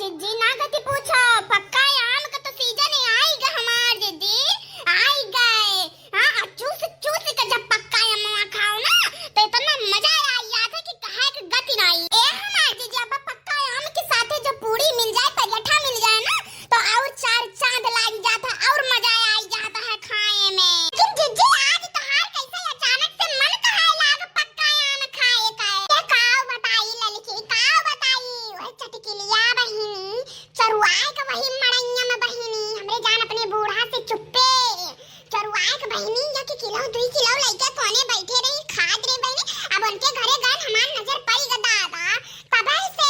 जिज्जी ना गति पूछो, पक्का आम का तो सीजन ही आएगा हमार जिज्जी, आई गए। हाँ चूस चूस के जब पक्का आम खाओ ना तो इतना मजा आ था कि कहे कि गति नहीं। ए हमार जिज्जी अब पक्का आम के साथ जो पूरी मिल जाए, पराठा मिल जाए ना तो और चार चांद लग जाता और मजा आ जाता है खाए में। लेकिन जिज्जी आज तहार कैसे अचानक से मन कहे लाग पक्का आम खाए का? काव बताई ललकी, काव बताई वही चटकिलिया बहिनी चरुआए का वही मड़ैया में बहिनी हमरे जान अपने बूढ़ा से चुप्पे चरुआए का बहिनी या कि किलो 2 किलो लइका कोने बैठे रही खाद रे बहिनी। अब उनके घरे गए हमार नजर पड़ी ग दादा, तबे से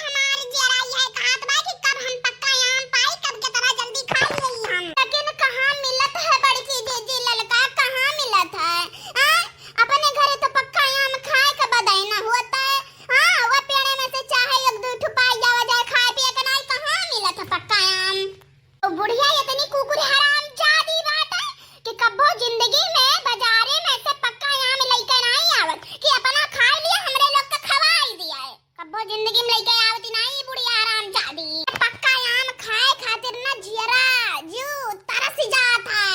हमार जरा यह कहत बा कि कब हम पक्का आम पाई, कब के तरह जल्दी खा लई हम। लेकिन कहां मिलत है बड़की दीदी ललका, कहां मिलत है? अपने घरे तो पक्का आम खाए का बदाई ना होता है। हां वो पेड़े में से चाहे एक दो ठुपाई जावा जाए खाए पिए के नहीं, कहां मिलत है पक्का आम? तो बुढ़िया इतनी कुकुर हराम जादी बात है कि कब्बो जिंदगी में बाजारे में से पक्का आम लेके नहीं आवत कि अपना खा लिया हमरे लोग का खवाई दिया है, कब्बो जिंदगी में लेके आवती नहीं बुढ़िया हराम जादी। पक्का आम खाए खातिर ना जियरा जू तरस जात है।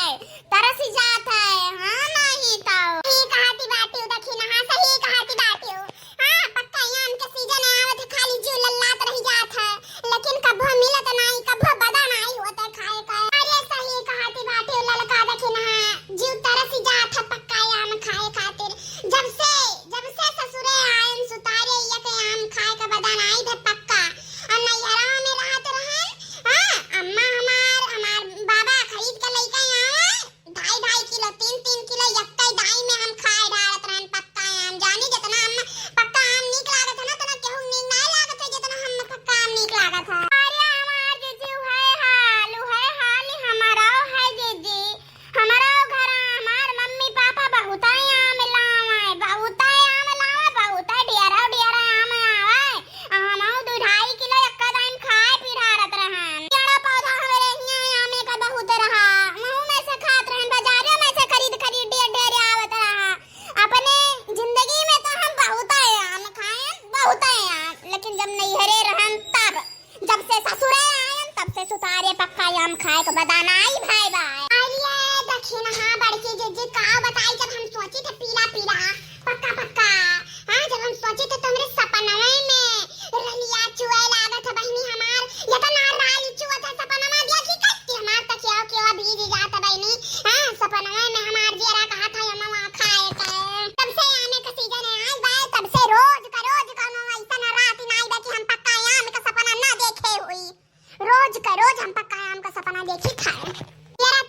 हां नहीं तो सही कहती बाटी देखी ना, सही कहती बाटी। हां पक्का आम के सीजन आवत है खाली जू लल्लात रह जात है, लेकिन कब्बो मिलत नहीं, कब्बो बदा नहीं होता खाए का। अरे सही कहती बाटी ललका देखी ना जू तरस जात है पक्का आम खाए खातिर। जब से ससुरे आयन सुतारे एक आम खाए का बदा नहीं भे पक्का। और नैहरा में रहत रहन, हां अम्मा हमार बाबा खरीद के लेके आवे 2.5 किलो 3 किलो यक्का दाई में हम खाए डालत रहन पक्का आम। जानी जितना हम पक्का आम नीक लागत है ना तना केहू नीक नहीं लागत है जितना हम पक्का आम नीक लागत है। अरे हमार जीजी है हाल हमारा है जीजी, हमारा घर हमार मम्मी पापा बहुत आम लावे, बहुत डेरा आम आवे। हम 2.5 किलो यक्का दाई खाए पिरारत रहन। पेड़ पौधा हमरे हियां आमे का बहुत रहा, मुंह में से खात रहन, बाजारों में से खरीद ढेर आवत रहा। अपने जिंदगी में तो हम बहुत आम खाए, बहुत आम, लेकिन जब नैहरे रहन तब जब से ससुरे आयन तब से सुतारे पक्का आम खाए को बदाना आई भाई भाई। आइए देखी ना हां बड़की जीजी का बताई जब हम सोची थे पीला पक्का हां जब हम सोची थे तुमरे सपनवे में रलिया चुए लागत है बहिनी हमार ये तो ना राली चुआ था सपनवा देखी कत्ती हमार तकिया केवा भीज जात बहिनी। हां सपनवे में हमार जरा कहा था हम खाए का। तब से आने का सीजन है आज बाय, तब से रोज का कोनो ऐसा ना रात नहीं बा कि हम पक्का आम का सपना ना देखे हुई। रोज हम पक्का आम का सपना देखी खाए। तेरा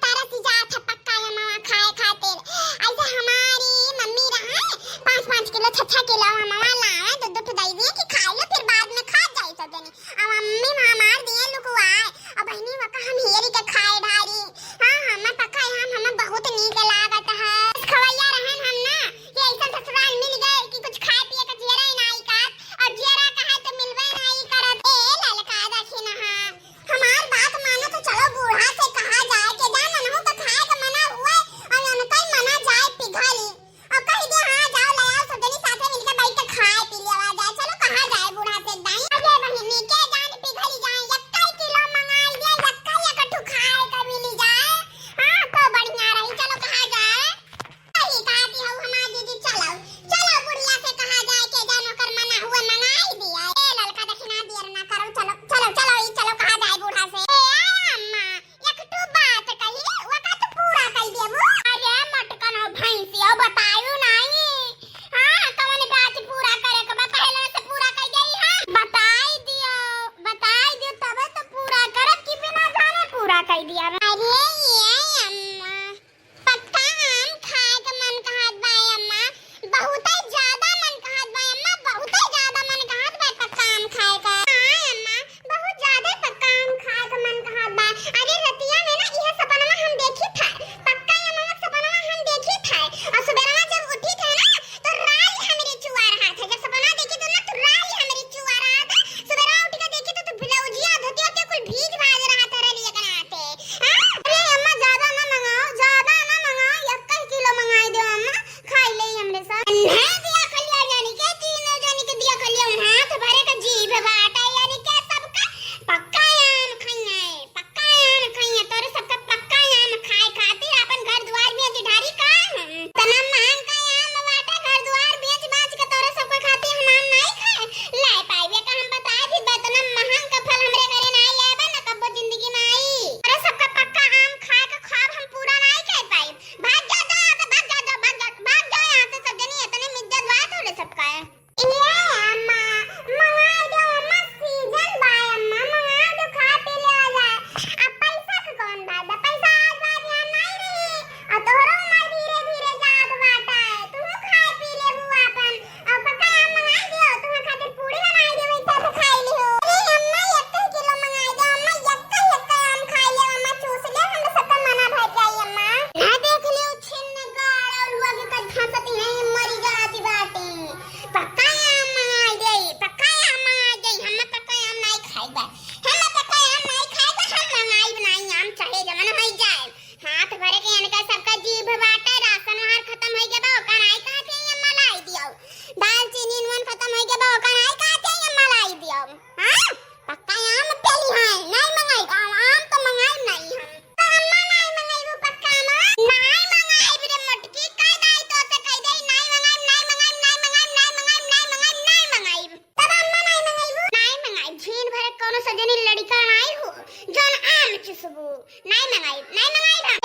जनी लड़का आई हो जोन आम चुसबू नहीं मंगाई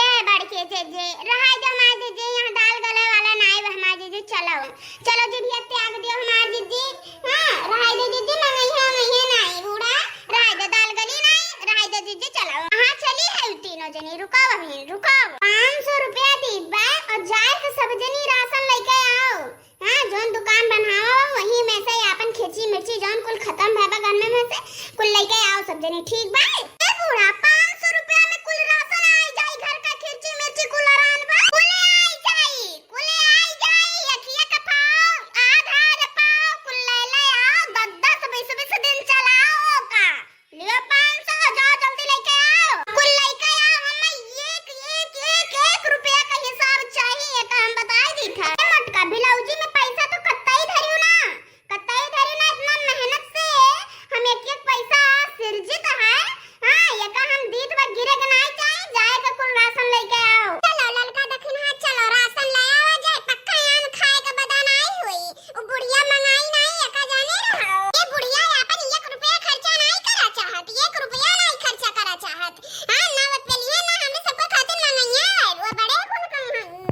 ए बड़के जे रहा जो हमार जी यहां दाल गले वाला नहीं हमार जी चलो चलो जी भैया त्याग दियो हमार जी हां रहा दे जी मंगाई है नहीं बूढ़ा रहा दे दाल गली नहीं रहा दे जी चलो हां चली है तीनों जनी रुको 500 रुपया दीबा और जाए के सब जनी राशन लेके आओ हां जोन दुकान बनाओ वही में से अपन खिची मिर्ची जोन कुल खत्म भाबा घर में से कुल लेके आओ सब जनी ठीक बा ए बूढ़ा 500 रुपया में कुल राशन आई जाई घर का खिची मिर्ची कुल आरान बा कुल आई जाई अखिया का पाव आधा पाव कुल ले आओ 10 दिन चलाओ का लियो 500 जाओ जल्दी लेके आओ कुल लेके आओ हमें एक रुपया का हिसाब चाहिए का हम बता दी था मटका ब्लाउजी में पैसा तो कत्ताई धरियो ना इतना मेहनत से हम एक पैसा सृजित है हां ये का हम दीत बा गिरे के नहीं चाहिए जाए का कुल राशन लेके आओ चलो ललका दखिन हां चलो राशन ले आओ जाए पक्का आम खाए का बदा नहीं हुई ओ बुढ़िया मंगाई नहीं एका जाने रहो ये बुढ़िया अपन 1 रुपया खर्चा नहीं करा चाहत 1 रुपया नहीं खर्चा करा चाहत हां नवत पे लिए ना हमने सबको खातिर मंगाइया वो बड़े कुल कम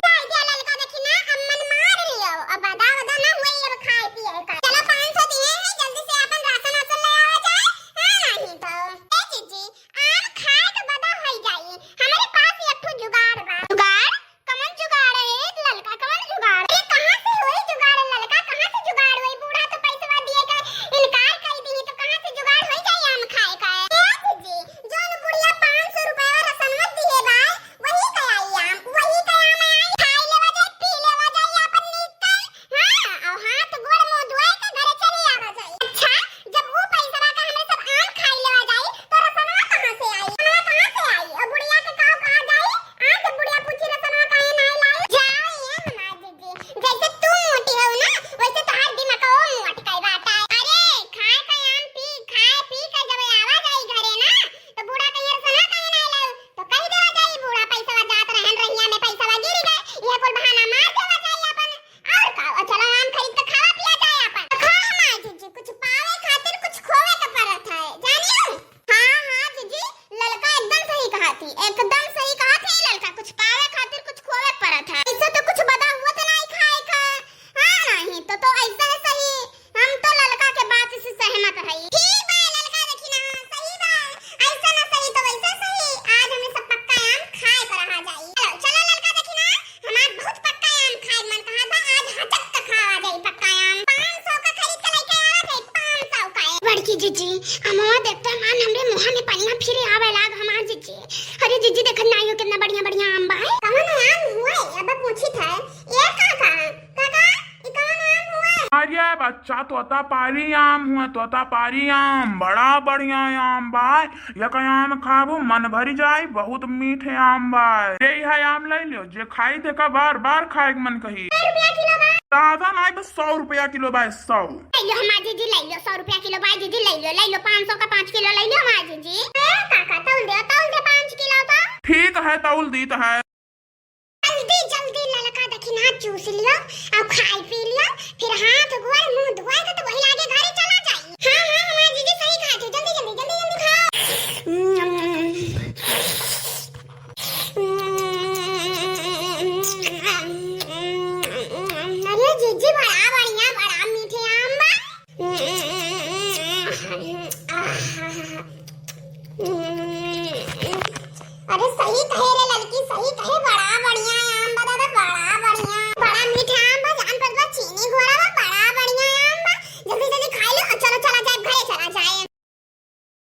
जाए दिया ललका दखिन अम्मन मार लियो अब बदा ना हुई अब खाए पिए का चलो 500 दिए हैं जल्दी से अपन राशन ले आओ जाए हां नहीं तो ए जीजी आम खाए के बदा होई जाई हमारे पास एक ठो जुगाड़ बा जुगाड़ कमन जुगाड़ है ललका कमन जुगाड़ ये कहां से होई जुगाड़ ललका कहां से जुगाड़ होई बूढ़ा तो पैसा दिए का इनकार कर दी तो कहां से जुगाड़ होई जाई आम खाए का ए जीजी जोन बुढ़िया 500 रुपया राशन मत दिए बा वही का आई आई खाई लेवा जाए पी लेवा जाए अपन नीक कर हां और हाथ गोड़ मुंह धोए के घरे चली आवा जाए अच्छा जब वो पैसा का हमरे सब आम खाई लेवा जाए तो रसनवा कहां से आई और बुढ़िया के काव कहां जाए आज जब बुढ़िया पूछी रसनवा काहे नहीं लाई जाओ ये हमार दीदी जैसे तू मोटी हो ना वैसे तोहार दिमाग ओ मोट कई बात है अरे खाए का आम पी का जब आवा जाए घरे ना तो बूढ़ा कहीं रसनवा काहे नहीं लाई तो कह देवा जाए बूढ़ा पैसा जात रहन रहिया में पैसा गिर गए ये कुल बहाना मार देवा जाए अपन और का चलो आम खरीद के खावा पिया जाए अपन खा हमार जीजी कुछ पावे खातिर कुछ खोवे का पड़त है जानियो हां जीजी ललका एकदम सही कहा थी ललका कुछ पावे खातिर कुछ खोवे पड़त है इससे तो कुछ बदा हुआ तो नहीं खाए का हां नहीं तो ऐसा है सही हम तो ललका के बात से सहमत है ठीक बा ललका देखी ना सही बा ऐसा ना सही तो वैसा सही आज हमें सब पक्का आम खाए कर रहा जाई चलो ललका देखी ना हमार बहुत पक्का आम खाए मन कहा था आज हटक तक खावा जाई पक्का आम 500 का खरीद के लेके आवा जाई 500 का बड़की जीजी हमवा देखते मान हमरे मुंह में पनिया फिरे आवे लाग हमार जीजी अरे जीजी देखन ना यो कितना बढ़िया आम बा है कौन आम हुआ अब पूछी था ये काका ये कौन आम हुआ अरे बच्चा तोतापारी आम हुआ तोतापारी आम बड़ा बढ़िया आम बा ये का आम खाबो मन भरी जाए बहुत मीठे आम बा ये है आम ले लियो जे खाई थे का बार खाए मन कही रुपया किलो बा ज्यादा नहीं बस 100 रुपया किलो बा 100 ले लो हमार जीजी ले लो 100 रुपया किलो बा जीजी ले लो 500 का 5 किलो ले लो हमार जीजी काका तौल दे 5 किलो तो ठीक है तौल दी तो है जल्दी ललका दखिना चूस लियो और खाई पी लियो फिर हाथ गोड़ मुंह धोए के तो वही आगे घरे चला जाई हां हमार जीजी सही खाती जल्दी खाओ अरे जीजी बड़ा मीठे आम बा अरे सही कहे रे लड़की सही कहे बड़ा